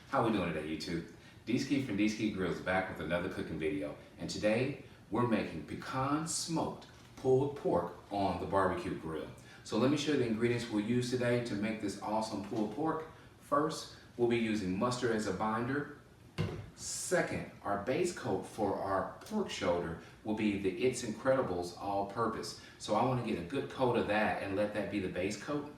How we doing today, YouTube? D-Ski from D-Ski Grills back with another cooking video. And today, we're making pecan smoked pulled pork on the barbecue grill. So let me show you the ingredients we'll use today to make this awesome pulled pork. First, we'll be using mustard as a binder. Second, our base coat for our pork shoulder will be the It's Incredibles all-purpose. So I want to get a good coat of that and let that be the base coat.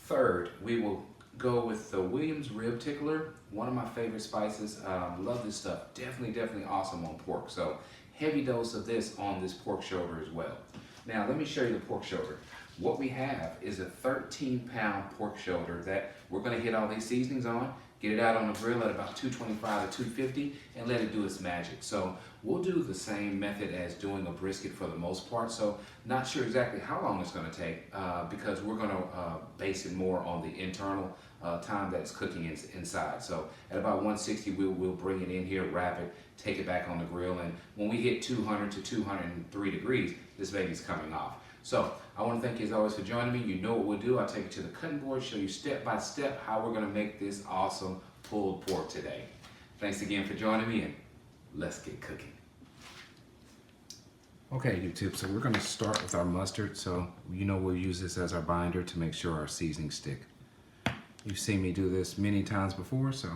Third, we will go with the Williams rib tickler, one of my favorite spices. Love this stuff. Definitely awesome on pork. So heavy dose of this on this pork shoulder as well. Now let me show you the pork shoulder. What we have is a 13-pound pork shoulder that we're going to hit all these seasonings on, get it out on the grill at about 225 to 250 and let it do its magic. So we'll do the same method as doing a brisket for the most part. So not sure exactly how long it's going to take because we're going to base it more on the internal time that it's cooking inside. So at about 160 we'll bring it in here, wrap it, take it back on the grill, and when we hit 200 to 203 degrees, this baby's coming off. So I want to thank you as always for joining me. You know what we'll do. I'll take you to the cutting board, show you step by step how we're going to make this awesome pulled pork today. Thanks again for joining me, and let's get cooking. Okay, YouTube, so we're going to start with our mustard. So you know we'll use this as our binder to make sure our seasonings stick. You've seen me do this many times before, so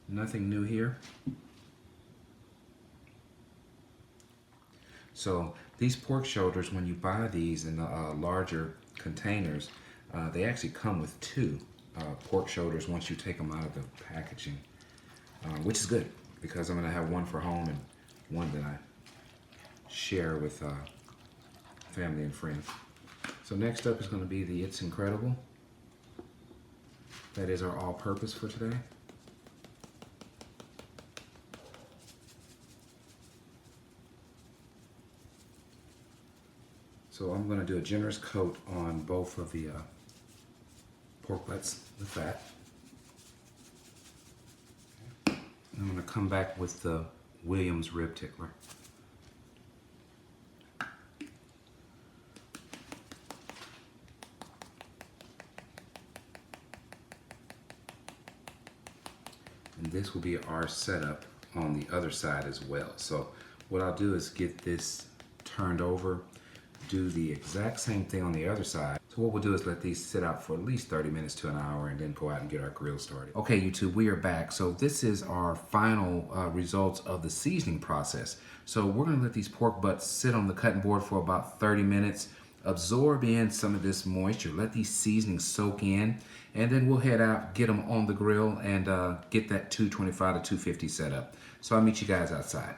nothing new here. So these pork shoulders, when you buy these in the larger containers, they actually come with two pork shoulders once you take them out of the packaging, which is good because I'm going to have one for home and one that I share with family and friends. So next up is going to be the It's Incredible. That is our all-purpose for today. So I'm going to do a generous coat on both of the pork butts, the fat. I'm going to come back with the Williams rib tickler. And this will be our setup on the other side as well. So what I'll do is get this turned over, do the exact same thing on the other side. So what we'll do is let these sit out for at least 30 minutes to an hour and then go out and get our grill started. Okay, YouTube, we are back. So this is our final results of the seasoning process. So we're gonna let these pork butts sit on the cutting board for about 30 minutes, absorb in some of this moisture, let these seasonings soak in, and then we'll head out, get them on the grill, and get that 225 to 250 set up. So I'll meet you guys outside.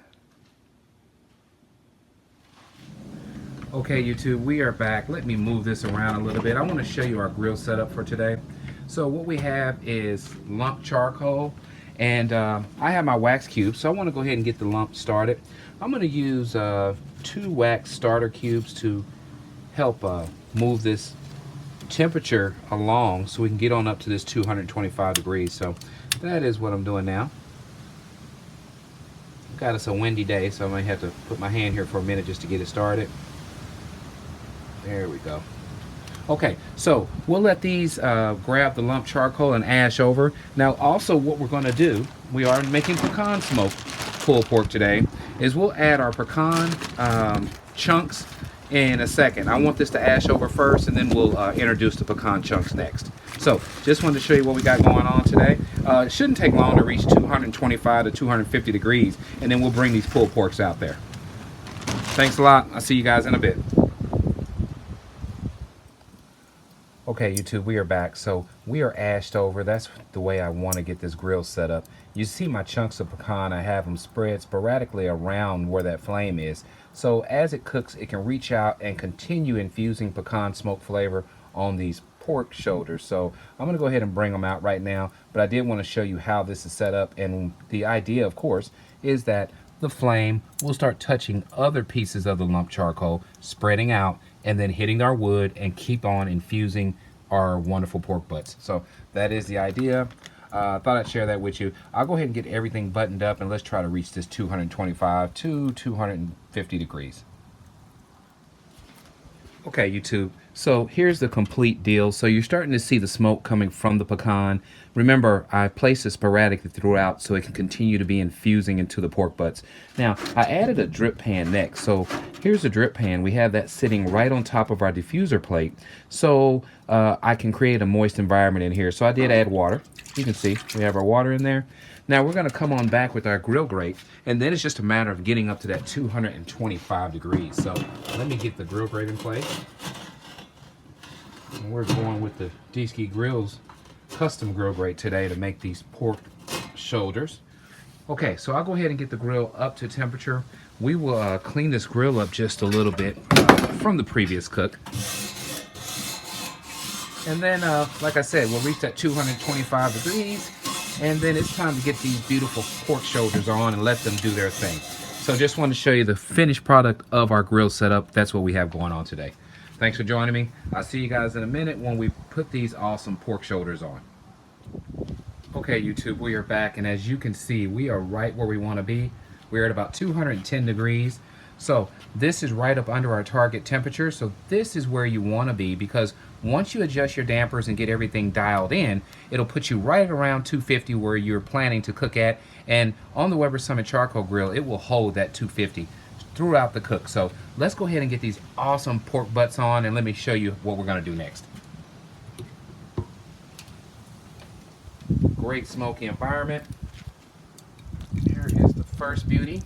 Okay, YouTube, we are back. Let me move this around a little bit. I want to show you our grill setup for today. So what we have is lump charcoal, and I have my wax cubes, so I want to go ahead and get the lump started. I'm going to use 2 wax starter cubes to help move this temperature along so we can get on up to this 225 degrees. So that is what I'm doing now. Got us a windy day, so I might have to put my hand here for a minute just to get it started. There we go. Okay, so we'll let these grab the lump charcoal and ash over. Now also what we're going to do, we are making pecan smoked pulled pork today, is we'll add our pecan chunks in a second. I want this to ash over first, and then we'll introduce the pecan chunks next. So just wanted to show you what we got going on today. It shouldn't take long to reach 225 to 250 degrees, and then we'll bring these pulled porks out there. Thanks a lot. I'll see you guys in a bit. Okay, YouTube, we are back. So we are ashed over. That's the way I want to get this grill set up. You see my chunks of pecan. I have them spread sporadically around where that flame is. So as it cooks, it can reach out and continue infusing pecan smoke flavor on these pork shoulders. So I'm going to go ahead and bring them out right now. But I did want to show you how this is set up. And the idea, of course, is that the flame will start touching other pieces of the lump charcoal, spreading out, and then hitting our wood and keep on infusing our wonderful pork butts. So that is the idea. Thought I'd share that with you. I'll go ahead and get everything buttoned up, and let's try to reach this 225 to 250 degrees. Okay, YouTube, So here's the complete deal. So you're starting to see the smoke coming from the pecan. Remember, I placed it sporadically throughout so it can continue to be infusing into the pork butts. Now, I added a drip pan next. So here's a drip pan. We have that sitting right on top of our diffuser plate. So I can create a moist environment in here. So I did add water. You can see we have our water in there. Now we're going to come on back with our grill grate, and then it's just a matter of getting up to that 225 degrees. So let me get the grill grate in place. And we're going with the D-Ski Grills custom grill grate today to make these pork shoulders. Okay, so I'll go ahead and get the grill up to temperature. We will clean this grill up just a little bit from the previous cook. And then, like I said, we'll reach that 225 degrees. And then it's time to get these beautiful pork shoulders on and let them do their thing. So just wanted to show you the finished product of our grill setup. That's what we have going on today. Thanks for joining me. I'll see you guys in a minute when we put these awesome pork shoulders on. Okay, YouTube, we are back, and as you can see, we are right where we want to be. We're at about 210 degrees. So this is right up under our target temperature. So this is where you want to be, because once you adjust your dampers and get everything dialed in, it'll put you right around 250 where you're planning to cook at. And on the Weber Summit Charcoal Grill, it will hold that 250 throughout the cook. So let's go ahead and get these awesome pork butts on, and let me show you what we're going to do next. Great smoky environment. Here is the first beauty.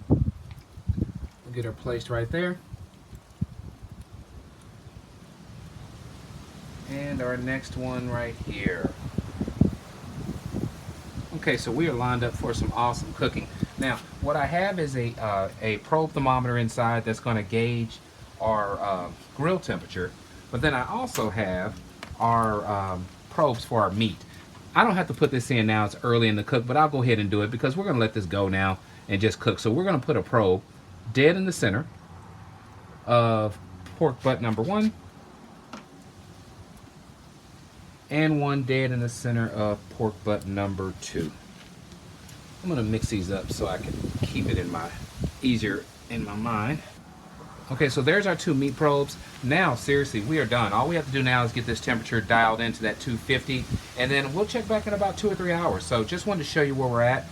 We'll get her placed right there. And our next one right here. Okay, so we are lined up for some awesome cooking. Now, what I have is a probe thermometer inside that's going to gauge our grill temperature, but then I also have our probes for our meat. I don't have to put this in now, it's early in the cook, but I'll go ahead and do it because we're going to let this go now and just cook. So we're going to put a probe dead in the center of pork butt number 1, and one dead in the center of pork butt number 2. I'm going to mix these up so I can keep it easier in my mind. Okay, so there's our 2 meat probes. Now, seriously, we are done. All we have to do now is get this temperature dialed into that 250, and then we'll check back in about 2 or 3 hours. So just wanted to show you where we're at.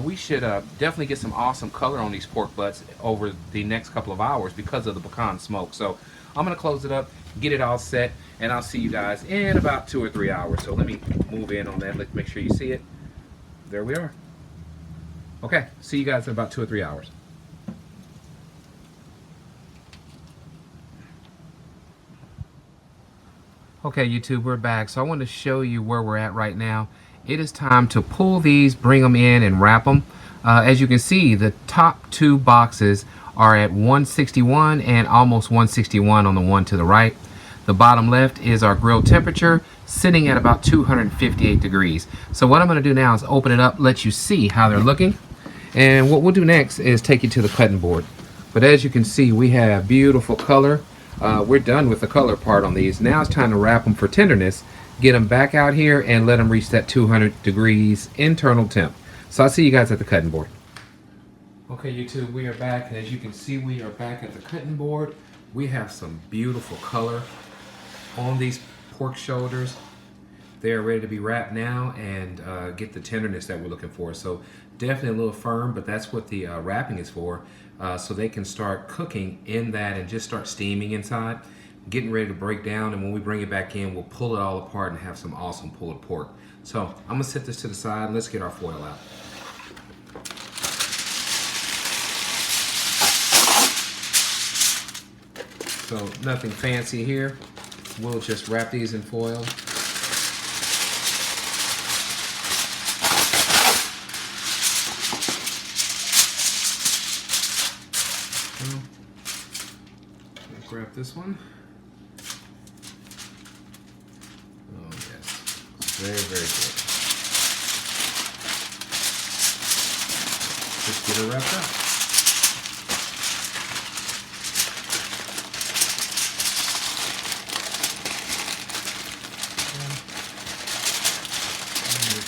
We should definitely get some awesome color on these pork butts over the next couple of hours because of the pecan smoke. So I'm going to close it up, get it all set, and I'll see you guys in about 2 or 3 hours. So let me move in on that. Let's make sure you see it. There we are. Okay, see you guys in about 2 or 3 hours. Okay, YouTube, we're back. So I want to show you where we're at right now. It is time to pull these, bring them in, and wrap them. As you can see, the top 2 boxes are at 161 and almost 161 on the one to the right. The bottom left is our grill temperature, sitting at about 258 degrees. So what I'm going to do now is open it up, let you see how they're looking. And what we'll do next is take you to the cutting board. But as you can see, we have beautiful color. We're done with the color part on these. Now it's time to wrap them for tenderness, get them back out here, and let them reach that 200 degrees internal temp. So I'll see you guys at the cutting board. Okay, YouTube, we are back. And as you can see, we are back at the cutting board. We have some beautiful color on these pork shoulders. They're ready to be wrapped now and get the tenderness that we're looking for. So definitely a little firm, but that's what the wrapping is for. So they can start cooking in that and just start steaming inside, getting ready to break down. And when we bring it back in, we'll pull it all apart and have some awesome pulled pork. So I'm gonna set this to the side. Let's get our foil out. So nothing fancy here. We'll just wrap these in foil. Grab this one. Oh yes, very, very good. Just get it wrapped up.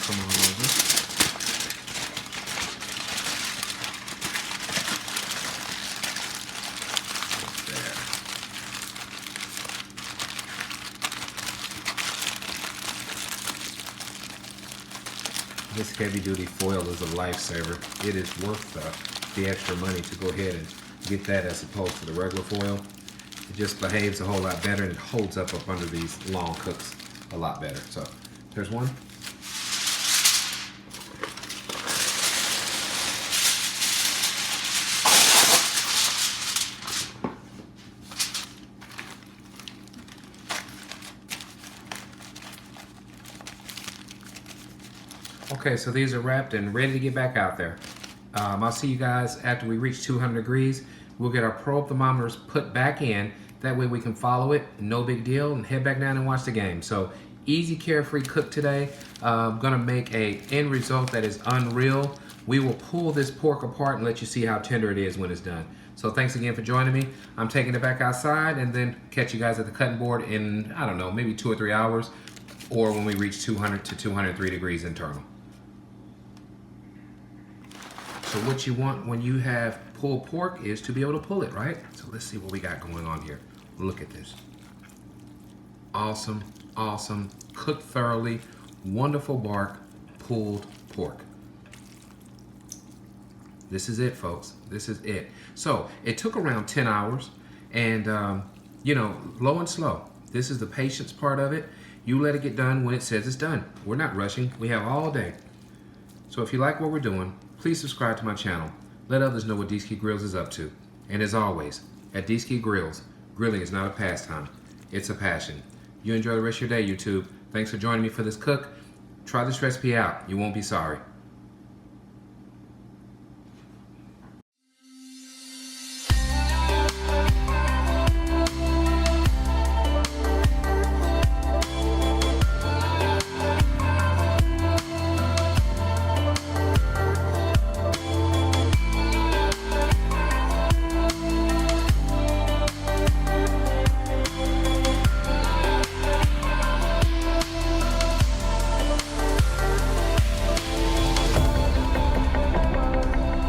Come on over. This heavy duty foil is a lifesaver. It is worth the extra money to go ahead and get that as opposed to the regular foil. It just behaves a whole lot better and it holds up under these long cooks a lot better. So there's one. Okay, so these are wrapped and ready to get back out there. I'll see you guys after we reach 200 degrees. We'll get our probe thermometers put back in. That way we can follow it, no big deal, and head back down and watch the game. So easy, carefree cook today. I'm gonna make a end result that is unreal. We will pull this pork apart and let you see how tender it is when it's done. So thanks again for joining me. I'm taking it back outside and then catch you guys at the cutting board in, I don't know, maybe 2 or 3 hours, or when we reach 200 to 203 degrees internal. So what you want when you have pulled pork is to be able to pull it, right? So let's see what we got going on here. Look at this. Awesome, awesome, cooked thoroughly, wonderful bark, pulled pork. This is it, folks. This is it. So it took around 10 hours and, you know, low and slow. This is the patience part of it. You let it get done when it says it's done. We're not rushing. We have all day. So if you like what we're doing, please subscribe to my channel. Let others know what D-Ski Grills is up to. And as always, at D-Ski Grills, grilling is not a pastime, it's a passion. You enjoy the rest of your day, YouTube. Thanks for joining me for this cook. Try this recipe out. You won't be sorry.